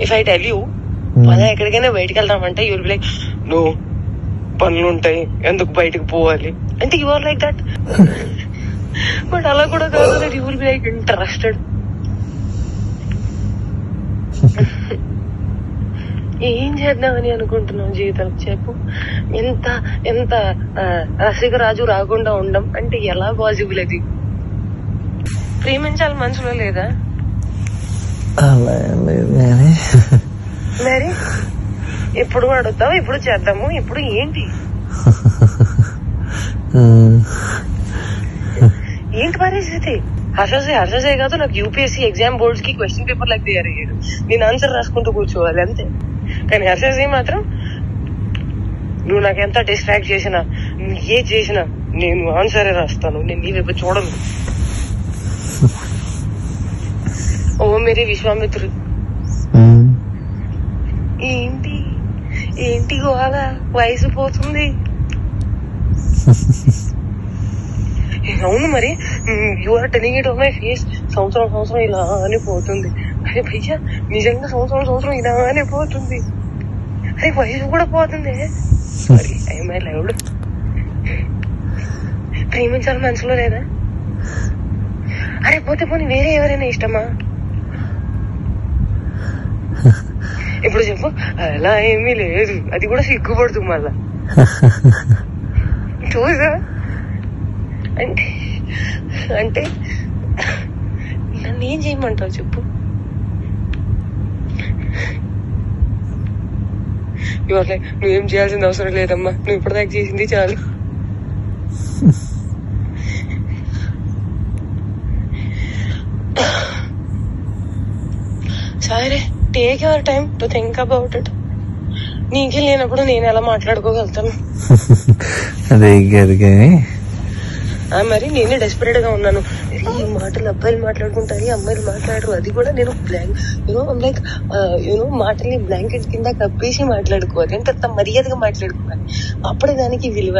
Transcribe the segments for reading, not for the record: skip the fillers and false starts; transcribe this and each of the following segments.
If I tell you పద ఎక్కడికైనా బయటకు వెళ్దామంటే you will be like no పనులు ఉంటాయి ఎందుకు బయటకు పోవాలి అంటే you are like that. But అలా కూడా కాదు, that you will be like interested. ఏం చేద్దామని అనుకుంటున్నావు జీవితం చెప్పు. ఎంత ఎంత రసికరాజు రాకుండా ఉండం అంటే ఎలా పాసిబుల్? అది ప్రేమించాలి మనసులో లేదా? మరి ఎప్పుడు అడుగుతావు, ఇప్పుడు చేద్దాము, ఇప్పుడు ఏంటి ఏంటి పరిస్థితి? హర్షసే కాదు, నాకు యూపీఎస్సీ ఎగ్జామ్ బోర్డ్స్ కి క్వశ్చన్ పేపర్ లాగా తయారు అయ్యాడు. నేను ఆన్సర్ రాసుకుంటూ కూర్చోవాలి అంతే. కానీ హర్షసే మాత్రం నువ్వు నాకు ఎంత డిస్ట్రాక్ట్ చేసినా, ఏ చేసినా నేను ఆన్సరే రాస్తాను, నేను నీ వైపు చూడను. ఓ మేరీ విశ్వామిత్రుడు. ఏంటి ఏంటి గోవాల వయసు పోతుంది. అవును మరి you are telling it on my face. సంవత్సరం ఇలానే పోతుంది. అరే భయ్యా నిజంగా సంవత్సరం ఇలానే పోతుంది. అరే వయసు కూడా పోతుంది. Sorry I my loved. ప్రేమించాలి మనసులో లేదా? అరే పోతే పోనీ వేరే ఎవరైనా ఇష్టమా? ఇప్పుడు చెప్పు. అలా ఏమీ లేదు, అది కూడా సిగ్గుపడుతుంది మళ్ళా. చూసా అంటే అంటే నన్ను ఏం చేయమంటావు చెప్పు. నువ్వేం చేయాల్సిన అవసరం లేదమ్మా, నువ్వు ఇప్పటిదాకా చేసింది చాలు. సరే take your time to think about it. నీకే లేనప్పుడు నేను ఎలా మాట్లాడుకోగలుగుతాను? మరి నేనే డెస్పరేట్ గా ఉన్నాను. ఈ మాటలు అబ్బాయిలు మాట్లాడుకుంటారు, అమ్మాయిలు మాట్లాడరు. అది కూడా నేను లైక్ మాటల్ని బ్లాంకెట్ కింద కప్పేసి మాట్లాడుకోవాలి. ఎంత మర్యాదగా మాట్లాడుకోవాలి, అప్పుడే దానికి విలువ.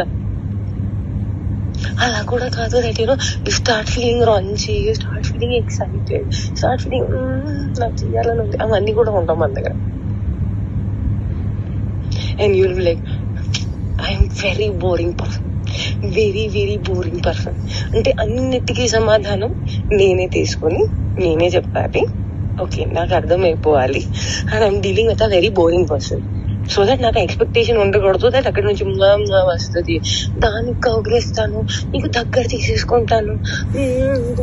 అలా కూడా కాదు. That you start feeling raunchy, you start feeling excited, start feeling నాకు చెయ్యాలని ఉంది. అవన్నీ కూడా ఉంటాం మన దగ్గర. And you will be like I'm very boring person, very very boring person. అంటే అన్నిటికీ సమాధానం నేనే తీసుకొని నేనే చెప్పాలి. ఓకే నాకు అర్థమైపోవాలి. And I'm dealing with a very boring person. So that నాకు ఎక్స్పెక్టేషన్ ఉండకూడదు దట్ అక్కడి నుంచి వస్తుంది, దానికి కౌగిలిస్తాను, నీకు దగ్గర తీసేసుకుంటాను,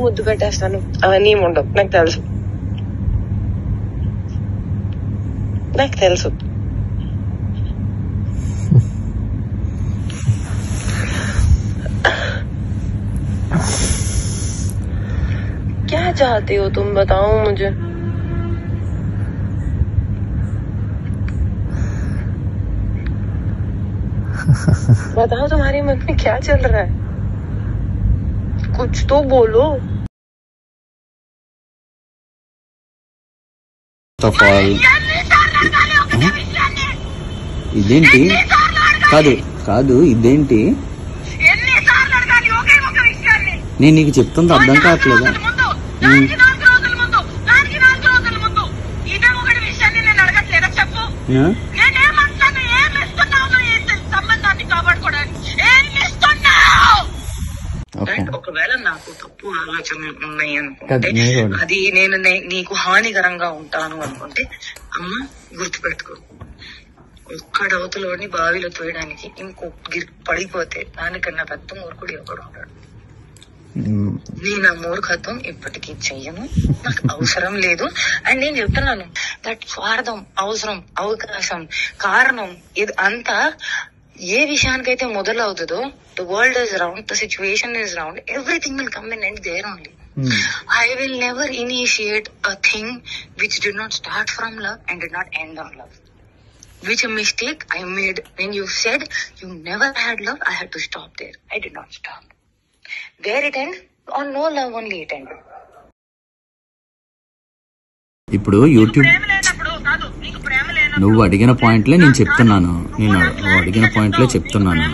ముద్దు పెట్టేస్తాను. అవన్నీ ఏమి ఉండవు. నాకు తెలుసు. क्या चाहते हो तुम बताओ मुझे. बताओ तुम्हारे मन में क्या चल रहा है, कुछ तो बोलो. ఇదేంటి? కాదు ఇదేంటి? నేను నీకు చెప్తుంది అర్థం కావట్లేదా? ఒకవేళ నాకు తప్పు ఆలోచనలు ఉన్నాయి అనుకుంటే, అది నేను నీకు హానికరంగా ఉంటాను అనుకుంటే, అమ్మ గుర్తుపెట్టుకో, ఒక్కడవతలోని బావిలో తోయడానికి ఇంకో పడిపోతే దానికన్నా పెద్ద మూర్ఖుడు ఒకడు ఉంటాడు. నేను ఆ మూర్ఖత్వం ఇప్పటికీ చెయ్యను, నాకు అవసరం లేదు. అండ్ నేను చెప్తున్నాను దట్ స్వార్థం, అవసరం, అవకాశం, కారణం ఇది అంతా ఏ విషయానికైతే మొదలవుతుందో, the world is round, the situation is round, everything will come and end there only. I will never initiate a thing which did not start from love and did not end on love. Which a mistake I made when you said you never had love, I had to stop there. I did not stop. Where it end? On no love only it ended. ఇప్పుడు YouTube నువ్వు అడిగిన పాయింట్లే నేను చెప్తున్నాను. నేను అడిగిన పాయింట్లే చెప్తున్నాను.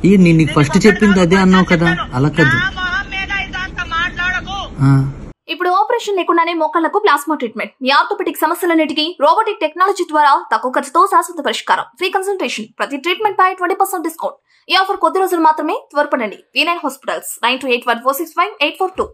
నేను నీకు ఫస్ట్ చెప్పింది అదే అన్నావు కదా, అలా కదా. ఇప్పుడు ఆపరేషన్ లేకుండానే మోకాళ్లకు ప్లాస్మా ట్రీట్మెంట్, మీ ఆర్థోపెడిక్ సమస్యలన్నిటికీ రోబోటిక్ టెక్నాలజీ ద్వారా తక్కువ ఖర్చుతో శాశ్వత పరిష్కారం. ఫ్రీ కన్సల్టేషన్, ప్రతి ట్రీట్మెంట్ పై 20% డిస్కౌంట్. ఈ ఆఫర్ కొద్ది రోజులు మాత్రమే. త్వరపడండి. V9 hospitals 9281465842.